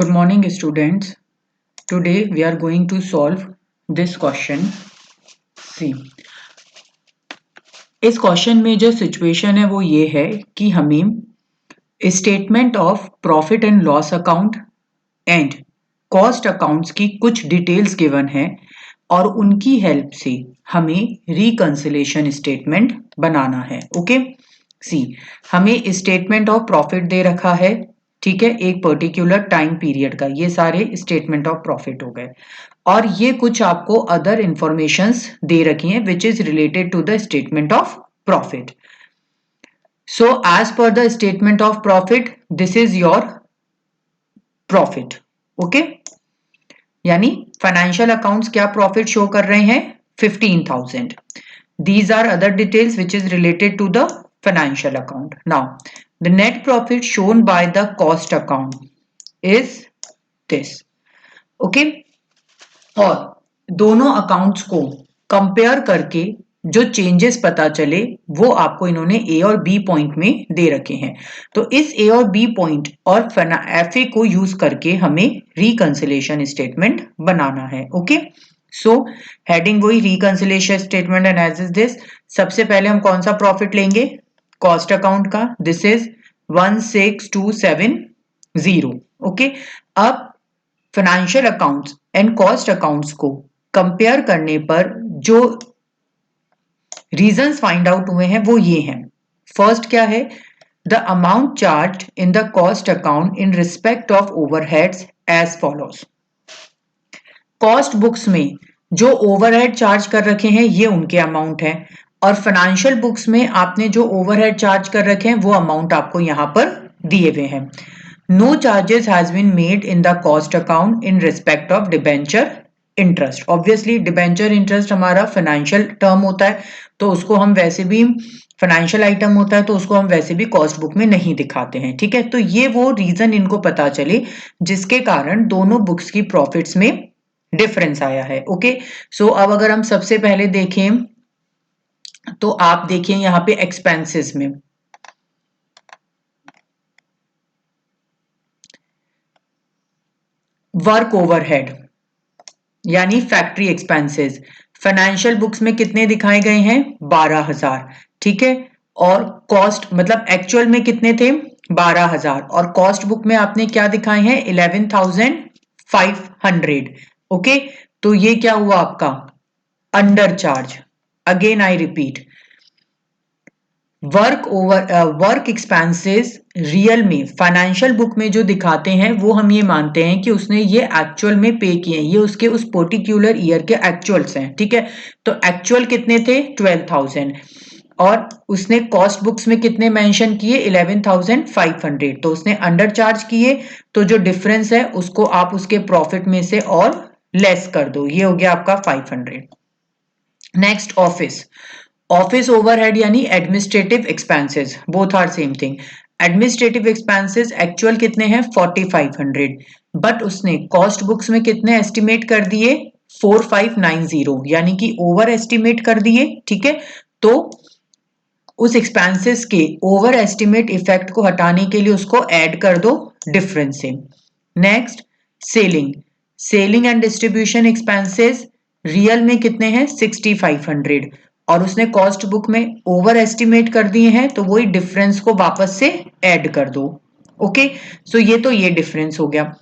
Good morning, students. Today we are going to solve this question. See, इस question में जो situation है वो ये है कि हमें statement of profit and loss account and cost accounts की कुछ डिटेल्स गिवन है और उनकी हेल्प से हमें रिकंसिलेशन स्टेटमेंट बनाना है। ओके, सी, हमें स्टेटमेंट ऑफ प्रॉफिट दे रखा है, ठीक है, एक पर्टिकुलर टाइम पीरियड का। ये सारे स्टेटमेंट ऑफ प्रॉफिट हो गए और ये कुछ आपको अदर इंफॉर्मेशंस दे रखी हैं which is related to the statement of profit. So as per the statement of profit this is your profit. Okay, यानी फाइनेंशियल अकाउंट्स क्या प्रॉफिट शो कर रहे हैं? 15,000। These are other details which is related to the financial account. Now, the net profit shown by the cost account is this. Okay? और दोनों accounts को compare करके जो चेंजेस पता चले वो आपको इन्होंने ए और बी पॉइंट में दे रखे हैं। तो इस ए और बी पॉइंट और एफए को यूज करके हमें रिकंसिलेशन स्टेटमेंट बनाना है। ओके, सो हेडिंग वही रिकंसिलेशन स्टेटमेंट एनालिसिस दिस। सबसे पहले हम कौन सा प्रॉफिट लेंगे? कॉस्ट अकाउंट का। This is 16,270। ओके, अब financial accounts and cost accounts को कंपेयर करने पर जो रीजंस फाइंड आउट हुए हैं वो ये हैं। फर्स्ट क्या है? The amount charge in the cost account in respect of overheads as follows. Cost books में जो ओवरहेड चार्ज कर रखे हैं ये उनके अमाउंट है और फाइनेंशियल बुक्स में आपने जो ओवरहेड चार्ज कर रखे हैं वो अमाउंट आपको यहां पर दिए हुए हैं। No charges has been made in the cost account in respect of debenture interest. Obviously debenture interest हमारा फाइनेंशियल टर्म होता है तो उसको हम वैसे भी, फाइनेंशियल आइटम होता है तो उसको हम वैसे भी कॉस्ट बुक में नहीं दिखाते हैं। ठीक है, तो ये वो रीजन इनको पता चले जिसके कारण दोनों बुक्स की प्रॉफिट्स में डिफरेंस आया है। ओके, सो अब अगर हम सबसे पहले देखें तो आप देखिए यहां पे एक्सपेंसेस में वर्क ओवरहेड यानी फैक्ट्री एक्सपेंसेस फाइनेंशियल बुक्स में कितने दिखाए गए हैं? 12,000। ठीक है, और कॉस्ट मतलब एक्चुअल में कितने थे? 12,000 और कॉस्ट बुक में आपने क्या दिखाए हैं? 11,500। ओके, तो ये क्या हुआ आपका? Under charge. Again I repeat, work expenses real में फाइनेंशियल बुक में जो दिखाते हैं वो हम ये मानते हैं कि उसने ये एक्चुअल में पे किए हैं, ये उसके उस पर्टिकुलर ईयर के एक्चुअल्स हैं। ठीक है, तो एक्चुअल कितने थे? 12,000 और उसने कॉस्ट बुक्स में कितने मेंशन किए? 11,500। तो उसने अंडर चार्ज किए, तो जो डिफरेंस है उसको आप उसके प्रॉफिट में से और लेस कर दो, ये हो गया आपका 500। नेक्स्ट ऑफिस, ऑफिस ओवरहेड यानी administrative expenses, both are same thing. Administrative expenses actual कितने हैं? 4,500, बट उसने कॉस्ट बुक्स में कितने एस्टिमेट कर दिए? 4,590, यानी कि ओवर एस्टिमेट कर दिए। ठीक है, तो उस एक्सपेंसेस के ओवर एस्टिमेट इफेक्ट को हटाने के लिए उसको ऐड कर दो डिफरेंस से। Next selling, selling and distribution expenses real में कितने हैं? 6,500 और उसने कॉस्ट बुक में ओवर एस्टिमेट कर दिए हैं तो वही डिफरेंस को वापस से ऐड कर दो। ओके, सो ये डिफरेंस हो गया।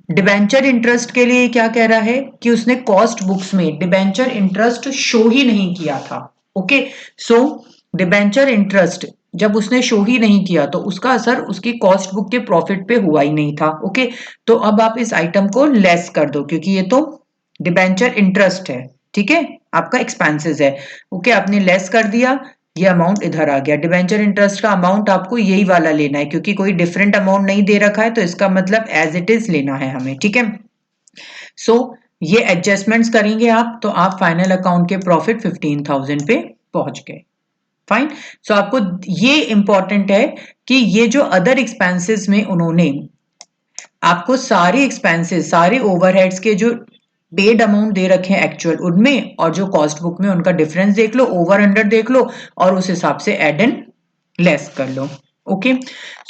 डिबेंचर इंटरेस्ट के लिए क्या कह रहा है कि उसने कॉस्ट बुक्स में डिबेंचर इंटरेस्ट शो ही नहीं किया था। ओके, सो डिबेंचर इंटरेस्ट जब उसने शो ही नहीं किया तो उसका असर उसकी कॉस्ट बुक के प्रॉफिट पे हुआ ही नहीं था। ओके, तो अब आप इस आइटम को लेस कर दो क्योंकि ये तो डिबेंचर इंटरेस्ट है। ठीक है, आपका एक्सपेंसेस है। ओके, आपने लेस कर दिया, ये अमाउंट इधर आ गया। डिबेंचर इंटरेस्ट का अमाउंट आपको यही वाला लेना है क्योंकि कोई डिफरेंट अमाउंट नहीं दे रखा है तो इसका मतलब एज इट इज लेना है हमें। ठीक है, सो ये एडजस्टमेंट्स करेंगे आप तो आप फाइनल अकाउंट के प्रॉफिट 15,000 पे पहुंच गए। फाइन, सो आपको ये इंपॉर्टेंट है कि ये जो अदर एक्सपेंसेस में उन्होंने आपको सारे एक्सपेंसेस, सारे ओवरहेड्स के जो पेड अमाउंट दे रखे हैं एक्चुअल उनमें और जो कॉस्ट बुक में उनका डिफरेंस देख लो, ओवर अंडर देख लो और उस हिसाब से एड एंड लेस कर लो। ओके,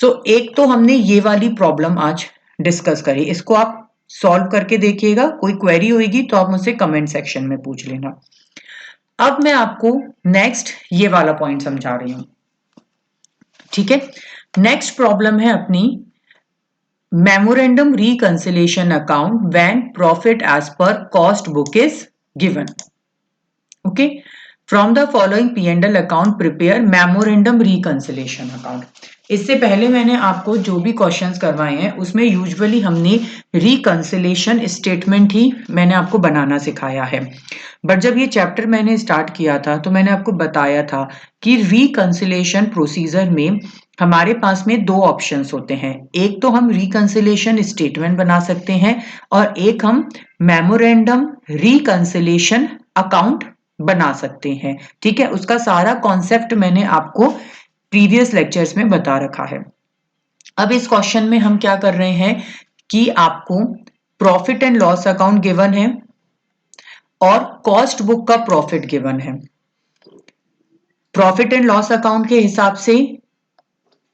सो एक तो हमने ये वाली प्रॉब्लम आज डिस्कस करें। इसको आप सॉल्व करके देखिएगा, कोई क्वेरी होगी तो आप मुझसे कमेंट सेक्शन में पूछ लेना। अब मैं आपको नेक्स्ट ये वाला पॉइंट समझा रही हूं, ठीक है। नेक्स्ट प्रॉब्लम है अपनी memorandum reconciliation account when profit as per cost book is given. Okay, from the following P&L account prepare memorandum reconciliation account. इससे पहले मैंने आपको जो भी क्वेश्चंस करवाए हैं उसमें यूजुअली हमने रिकंसिलिएशन स्टेटमेंट ही मैंने आपको बनाना सिखाया है। बट जब ये चैप्टर मैंने स्टार्ट किया था तो मैंने आपको बताया था कि रिकंसिलिएशन प्रोसीजर में हमारे पास में दो ऑप्शंस होते हैं। एक तो हम रिकंसिलिएशन स्टेटमेंट बना सकते हैं और एक हम मेमोरेंडम रिकंसिलिएशन अकाउंट बना सकते हैं, ठीक है। उसका सारा कॉन्सेप्ट मैंने आपको प्रीवियस लेक्चर्स में बता रखा है। अब इस क्वेश्चन में हम क्या कर रहे हैं कि आपको profit and loss account given है और कॉस्ट बुक का प्रॉफिट गिवन है। प्रॉफिट एंड लॉस अकाउंट के हिसाब से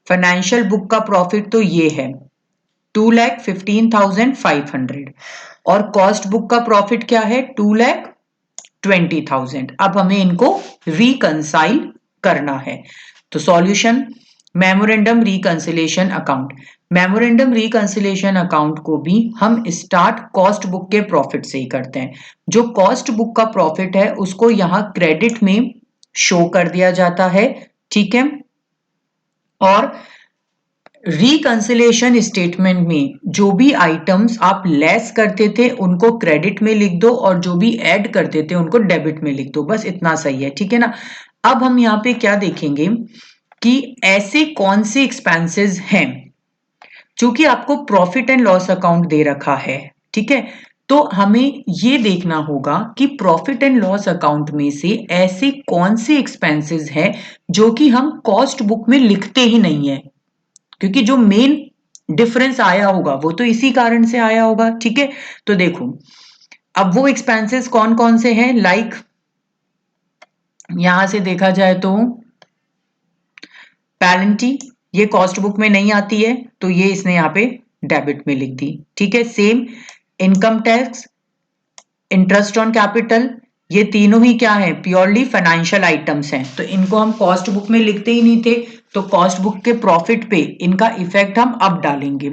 फाइनेंशियल बुक का प्रॉफिट तो ये है 2,15,500 और कॉस्ट बुक का प्रॉफिट क्या है 2,20,000। अब हमें इनको रिकंसाइल करना है। तो solution memorandum reconciliation account. Memorandum reconciliation account को भी हम स्टार्ट कॉस्ट बुक के प्रॉफिट से ही करते हैं। जो कॉस्ट बुक का प्रॉफिट है उसको यहां क्रेडिट में शो कर दिया जाता है, ठीक है। और रिकंसिलिएशन स्टेटमेंट में जो भी आइटम्स आप लेस करते थे उनको क्रेडिट में लिख दो और जो भी ऐड करते थे उनको डेबिट में लिख दो, बस इतना सही है, ठीक है ना। अब हम यहाँ पे क्या देखेंगे कि ऐसे कौन से एक्सपेंसेस हैं चूंकि आपको प्रॉफिट एंड लॉस अकाउंट दे रखा है, ठीक है। तो हमें ये देखना होगा कि प्रॉफिट एंड लॉस अकाउंट में से ऐसे कौन से एक्सपेंसेस हैं जो कि हम कॉस्ट बुक में लिखते ही नहीं है, क्योंकि जो मेन डिफरेंस आया होगा वो तो इसी कारण से आया होगा, ठीक है। तो देखो अब वो एक्सपेंसेस कौन कौन से हैं, लाइक यहां से देखा जाए तो पेनल्टी ये कॉस्ट बुक में नहीं आती है तो ये इसने यहाँ पे डेबिट में लिख दी, ठीक है। Same income tax, interest on capital, ये तीनों ही क्या है प्योरली फाइनेंशियल आइटम्स हैं, तो इनको हम कॉस्ट बुक में लिखते ही नहीं थे, तो कॉस्ट बुक के प्रॉफिट पे इनका इफेक्ट हम अब डालेंगे,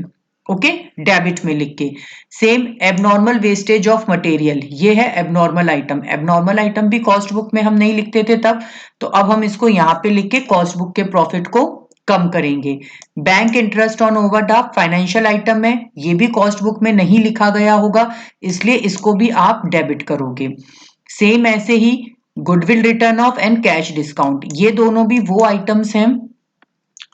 ओके, डेबिट में लिख के। Same abnormal wastage of material, ये है एबनॉर्मल आइटम। एबनॉर्मल आइटम भी कॉस्ट बुक में हम नहीं लिखते थे तब, तो अब हम इसको यहाँ पे लिख के कॉस्ट बुक के प्रॉफिट को कम करेंगे। Bank interest on overdraft financial item है, ये भी कॉस्ट बुक में नहीं लिखा गया होगा, इसलिए इसको भी आप डेबिट करोगे। सेम ऐसे ही goodwill written off and cash discount, ये दोनों भी वो आइटम्स हैं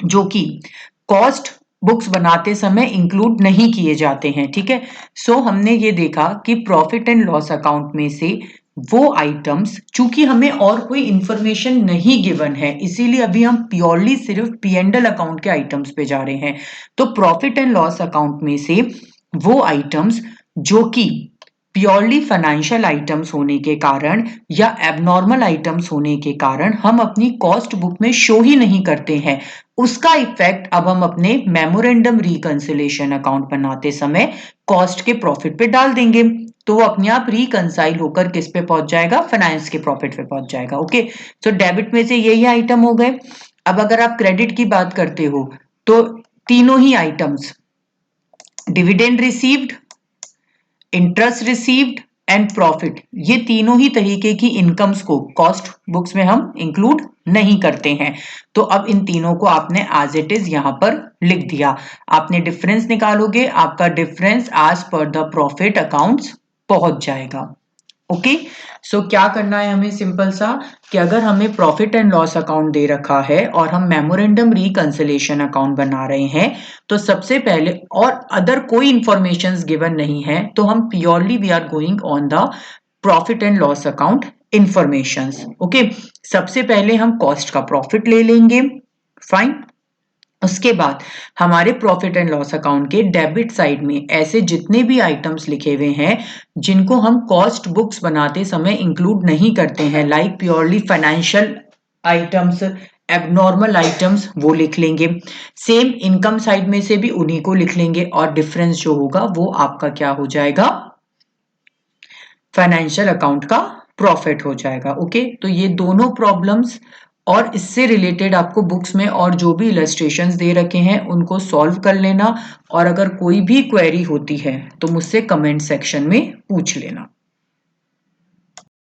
जो कि कॉस्ट बुक्स बनाते समय इंक्लूड नहीं किए जाते हैं, ठीक है। सो हमने ये देखा कि प्रॉफिट एंड लॉस अकाउंट में से वो आइटम्स, चूंकि हमें और कोई इंफॉर्मेशन नहीं गिवन है इसीलिए अभी हम प्योरली सिर्फ P&L अकाउंट के आइटम्स पे जा रहे हैं। तो प्रॉफिट एंड लॉस अकाउंट में से वो आइटम्स जो कि प्योरली फाइनेंशियल आइटम्स होने के कारण या एबनॉर्मल आइटम्स होने के कारण हम अपनी कॉस्ट बुक में शो ही नहीं करते हैं, उसका इफेक्ट अब हम अपने मेमोरेंडम रिकंसिलिएशन अकाउंट बनाते समय कॉस्ट के प्रॉफिट पे डाल देंगे, तो वो अपने आप रिकंसाइल होकर किस पे पहुंच जाएगा, फाइनेंस के प्रॉफिट पे पहुंच जाएगा, ओके। तो डेबिट में से यही आइटम हो गए। अब अगर आप क्रेडिट की बात करते हो तो तीनों ही items dividend received, interest received and profit, ये तीनों ही तरीके की इनकम्स को कॉस्ट बुक्स में हम इंक्लूड नहीं करते हैं। तो अब इन तीनों को आपने एज इट इज यहां पर लिख दिया। आपने डिफरेंस निकालोगे, आपका difference as per the profit accounts पहुंच जाएगा, ओके। सो क्या करना है हमें, सिंपल सा कि अगर हमें प्रॉफिट एंड लॉस अकाउंट दे रखा है और हम मेमोरेंडम रिकंसिलिएशन अकाउंट बना रहे हैं, तो सबसे पहले और अदर कोई इंफॉर्मेशंस गिवन नहीं है तो हम purely we are going on the profit and loss account informations, okay. सबसे पहले हम कॉस्ट का प्रॉफिट ले लेंगे, फाइन। उसके बाद हमारे प्रॉफिट एंड लॉस अकाउंट के डेबिट साइड में ऐसे जितने भी आइटम्स लिखे हुए हैं जिनको हम कॉस्ट बुक्स बनाते समय इंक्लूड नहीं करते हैं, like purely financial items, abnormal items वो लिख लेंगे, सेम इनकम साइड में से भी उन्हीं को लिख लेंगे और डिफरेंस जो होगा वो आपका क्या हो जाएगा, फाइनेंशियल अकाउंट का प्रॉफिट हो जाएगा। ओके, तो ये दोनों प्रॉब्लम्स और इससे रिलेटेड आपको बुक्स में और जो भी इलस्ट्रेशंस दे रखे हैं उनको सॉल्व कर लेना, और अगर कोई भी क्वेरी होती है तो मुझसे कमेंट सेक्शन में पूछ लेना।